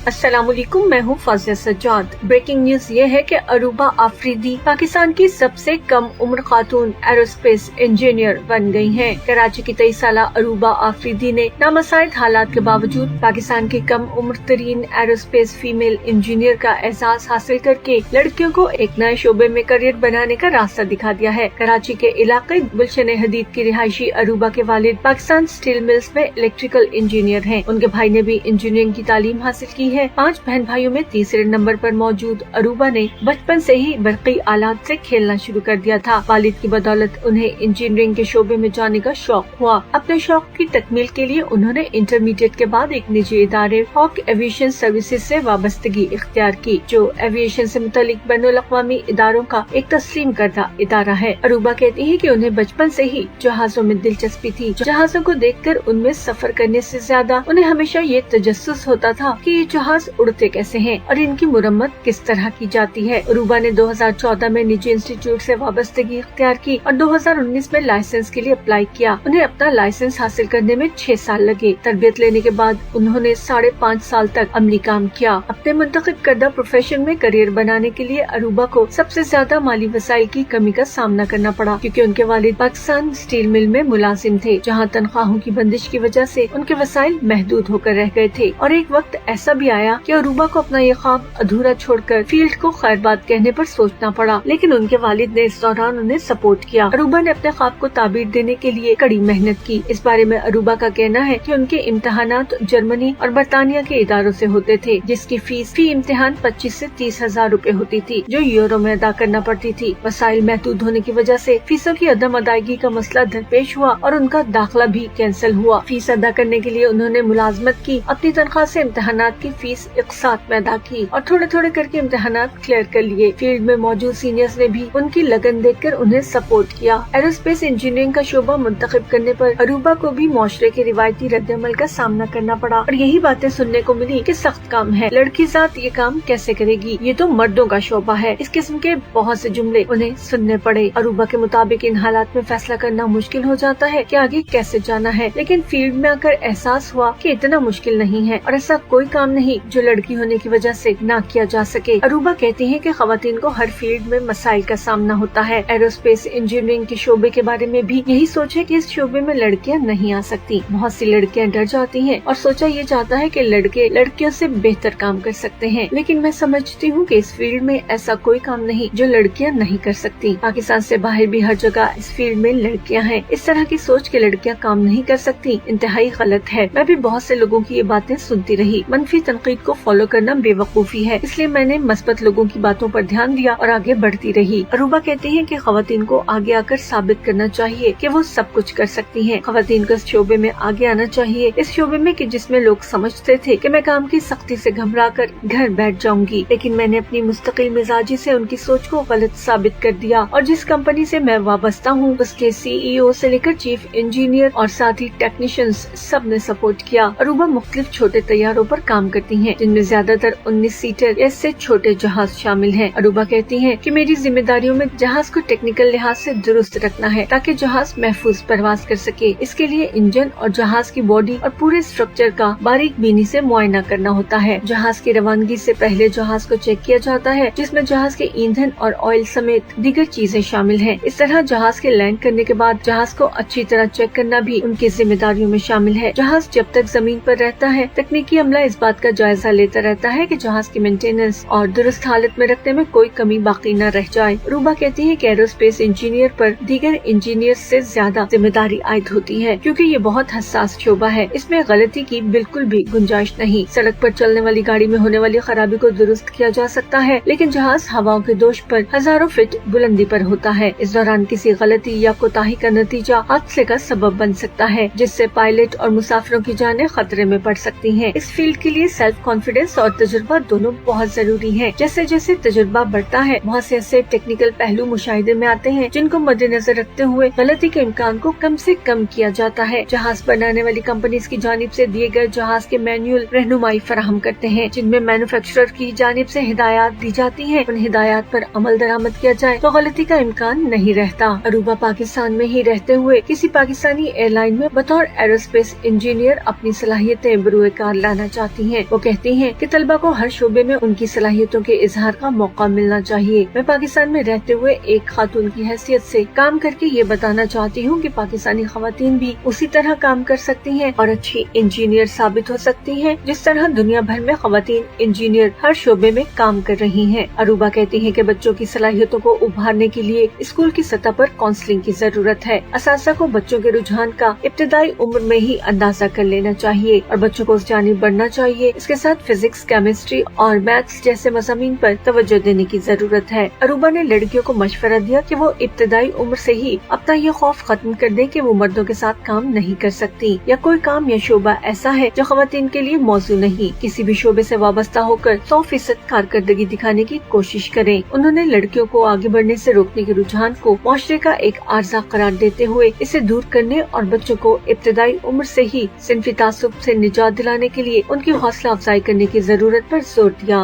अस्सलाम वालेकुम, मैं हूँ फाजिया सज्जाद। ब्रेकिंग न्यूज ये है कि अरूबा आफरीदी पाकिस्तान की सबसे कम उम्र खातून एरोस्पेस इंजीनियर बन गई हैं। कराची की 23 साला अरूबा आफरीदी ने नामसाइद हालात के बावजूद पाकिस्तान की कम उम्र तरीन एरोस्पेस फीमेल इंजीनियर का एहसास हासिल करके लड़कियों को एक नए शोबे में करियर बनाने का रास्ता दिखा दिया है। कराची के इलाके गुलशन हदीद की रिहायशी अरूबा के वालिद पाकिस्तान स्टील मिल्स में इलेक्ट्रिकल इंजीनियर हैं। उनके भाई ने भी इंजीनियरिंग की तालीम हासिल की है। 5 बहन भाइयों में तीसरे नंबर पर मौजूद अरूबा ने बचपन से ही बरक़ी आलात से खेलना शुरू कर दिया था। वालिद की बदौलत उन्हें इंजीनियरिंग के शोबे में जाने का शौक हुआ। अपने शौक की तकमील के लिए उन्होंने इंटरमीडिएट के बाद एक निजी इदारे हॉक एविएशन सर्विसेज से वाबस्तगी इख्तियार की, जो एविएशन से मुतल्लिक बैनुल-अक़वामी इदारों का एक तस्लीम करदा इदारा है। अरूबा कहती है कि उन्हें बचपन से ही जहाजों में दिलचस्पी थी। जहाजों को देखकर उनमें सफर करने से ज्यादा उन्हें हमेशा ये तजस्सुस होता था कि ये जहाज उड़ते कैसे हैं और इनकी मुरम्मत किस तरह की जाती है। अरूबा ने 2014 में निजी इंस्टीट्यूट से वाबस्तगी इख्तियार की और 2019 में लाइसेंस के लिए अप्लाई किया। उन्हें अपना लाइसेंस हासिल करने में 6 साल लगे। तरबियत लेने के बाद उन्होंने 5.5 साल तक अमली काम किया। अपने मुंतखब करदा प्रोफेशन में करियर बनाने के लिए अरूबा को सबसे ज्यादा माली वसाइल की कमी का सामना करना पड़ा, क्योंकि उनके वालिद पाकिस्तान स्टील मिल में मुलाजिम थे, जहाँ तनख्वाहों की बंदिश की वजह से उनके वसाइल महदूद होकर रह गए थे। और एक वक्त ऐसा भी आया कि अरूबा को अपना ये ख्वाब अधूरा छोड़कर फील्ड को खैरबाद कहने पर सोचना पड़ा, लेकिन उनके वालिद ने इस दौरान उन्हें सपोर्ट किया। अरूबा ने अपने ख्वाब को ताबीर देने के लिए कड़ी मेहनत की। इस बारे में अरूबा का कहना है कि उनके इम्तहानात जर्मनी और बरतानिया के इदारों से होते थे, जिसकी फीस फी इम्तिहान 25 से 30 हजार रूपए होती थी, जो यूरो में अदा करना पड़ती थी। वसाइल महदूद होने की वजह से फीसों की अदम अदायगी का मसला दरपेश हुआ और उनका दाखिला भी कैंसिल हुआ। फीस अदा करने के लिए उन्होंने मुलाजमत की। अपनी तनख्वाह से इम्तहानात की फीस एक साथ में अदा की और थोड़े थोड़े करके इम्तहानात क्लियर कर लिए। फील्ड में मौजूद सीनियर्स ने भी उनकी लगन देखकर उन्हें सपोर्ट किया। एरोस्पेस इंजीनियरिंग का शोबा मुंतखब करने पर अरूबा को भी मुआशरे के रिवायती रद्द-ए-अमल का सामना करना पड़ा और यही बातें सुनने को मिली कि सख्त काम है, लड़की जात ये काम कैसे करेगी, ये तो मर्दों का शोबा है। इस किस्म के बहुत से जुमले उन्हें सुनने पड़े। अरूबा के मुताबिक इन हालात में फैसला करना मुश्किल हो जाता है कि आगे कैसे जाना है, लेकिन फील्ड में आकर एहसास हुआ कि इतना मुश्किल नहीं है और ऐसा कोई काम नहीं जो लड़की होने की वजह से ना किया जा सके। अरूबा कहती हैं कि खवातीन को हर फील्ड में मसाइल का सामना होता है। एरोस्पेस इंजीनियरिंग के शोबे के बारे में भी यही सोच है कि इस शोबे में लड़कियां नहीं आ सकती। बहुत सी लड़कियां डर जाती हैं और सोचा ये जाता है कि लड़के लड़कियों से बेहतर काम कर सकते हैं, लेकिन मैं समझती हूँ कि इस फील्ड में ऐसा कोई काम नहीं जो लड़कियां नहीं कर सकती। पाकिस्तान से बाहर भी हर जगह इस फील्ड में लड़कियां हैं। इस तरह की सोच के लड़कियां काम नहीं कर सकती इंतहाई गलत है। मैं भी बहुत से लोगों की ये बातें सुनती रही। मनफी तनकीद को फॉलो करना बेवकूफी है, इसलिए मैंने मस्बत लोगों की बातों पर ध्यान दिया और आगे बढ़ती रही। अरूबा कहती हैं कि खवातीन को आगे आकर साबित करना चाहिए कि वो सब कुछ कर सकती हैं। खवातीन को इस शोबे में आगे आना चाहिए, इस शोबे में कि जिसमें लोग समझते थे कि मैं काम की सख्ती से घबरा कर घर बैठ जाऊंगी, लेकिन मैंने अपनी मुस्तकिल मिजाजी से उनकी सोच को गलत साबित कर दिया और जिस कंपनी से मैं वाबस्ता हूँ उसके CEO से लेकर चीफ इंजीनियर और साथ ही टेक्नीशियंस सब ने सपोर्ट किया। अरूबा मुख्तलिफ छोटे तैयारों पर काम करती हैं, जिनमें ज्यादातर 19 सीटर या इससे छोटे जहाज शामिल हैं। अरूबा कहती हैं कि मेरी जिम्मेदारियों में जहाज को टेक्निकल लिहाज से दुरुस्त रखना है ताकि जहाज महफूज परवाज कर सके। इसके लिए इंजन और जहाज की बॉडी और पूरे स्ट्रक्चर का बारीक बीनी से मुआयना करना होता है। जहाज की रवानगी से पहले जहाज को चेक किया जाता है, जिसमें जहाज के ईंधन और ऑयल समेत दीगर चीजें शामिल हैं। इस तरह जहाज के लैंड करने के बाद जहाज को अच्छी तरह चेक करना भी उनकी जिम्मेदारियों में शामिल है। जहाज जब तक जमीन पर रहता है, तकनीकी अमला इस बात का जायजा लेता रहता है कि जहाज की मेंटेनेंस और दुरुस्त हालत में रखने में कोई कमी बाकी न रह जाए। रूबा कहती है कि एरोस्पेस इंजीनियर पर दीगर इंजीनियर से ज्यादा जिम्मेदारी आयद होती है, क्योंकि ये बहुत हसास शोबा है। इसमें गलती की बिल्कुल भी गुंजाइश नहीं। सड़क पर चलने वाली गाड़ी में होने वाली खराबी को दुरुस्त किया जा सकता है, लेकिन जहाज हवाओं के दोष पर हजारों फीट बुलंदी पर होता है। इस दौरान किसी गलती या कोताही का नतीजा हादसे का सबब बन सकता है, जिससे पायलट और मुसाफिरों की जानें खतरे में पड़ सकती हैं। इस फील्ड के लिए सेल्फ कॉन्फिडेंस और तजुर्बा दोनों बहुत जरूरी है। जैसे जैसे तजुर्बा बढ़ता है, बहुत से ऐसे टेक्निकल पहलू मुशाहिदे में आते हैं जिनको मद्देनजर रखते हुए गलती के इम्कान को कम से कम किया जाता है। जहाज बनाने वाली कंपनी की जानिब से दिए गए जहाज के मैनुअल रहनुमाई फराहम करते हैं, जिनमें मैन्युफैक्चरर की जानिब से हिदायत दी जाती है। उन हिदायत पर अमल दरामद किया जाए तो गलती का इम्कान नहीं रहता। अरूबा पाकिस्तान में ही रहते हुए किसी पाकिस्तानी एयरलाइन में बतौर एरोस्पेस इंजीनियर अपनी सलाहियतें बरूए कार लाना चाहती हैं। वो वो कहती हैं कि तलबा को हर शोबे में उनकी सलाहियतों के इजहार का मौका मिलना चाहिए। मैं पाकिस्तान में रहते हुए एक खातून की हैसियत से काम करके ये बताना चाहती हूँ कि पाकिस्तानी खवातीन भी उसी तरह काम कर सकती हैं और अच्छी इंजीनियर साबित हो सकती हैं, जिस तरह दुनिया भर में खवातीन इंजीनियर हर शोबे में काम कर रही हैं। अरूबा कहती हैं कि बच्चों की सलाहियतों को उभारने के लिए स्कूल की सतह पर काउंसलिंग की जरूरत है। असातिज़ा को बच्चों के रुझान का इब्तिदाई उम्र में ही अंदाजा कर लेना चाहिए और बच्चों को उस जानिब बढ़ना चाहिए। इसके साथ फिजिक्स, केमिस्ट्री और मैथ्स जैसे मज़ामीन पर तवज्जो देने की जरूरत है। अरूबा ने लड़कियों को मशवरा दिया कि वो इब्तिदाई उम्र से ही अपना ये खौफ खत्म कर दें कि वो मर्दों के साथ काम नहीं कर सकती या कोई काम या शोबा ऐसा है जो खवातीन के लिए मौजू नहीं। किसी भी शोबे से वाबस्ता होकर 100% कारकर्दगी दिखाने की कोशिश करें। उन्होंने लड़कियों को आगे बढ़ने से रोकने के रुझान को मुआशरे का एक आर्जा करार देते हुए इसे दूर करने और बच्चों को इब्तिदाई उम्र से ही सिनफी तासुब से निजात दिलाने के लिए उनकी हौसला अफजाई करने की जरूरत पर जोर दिया।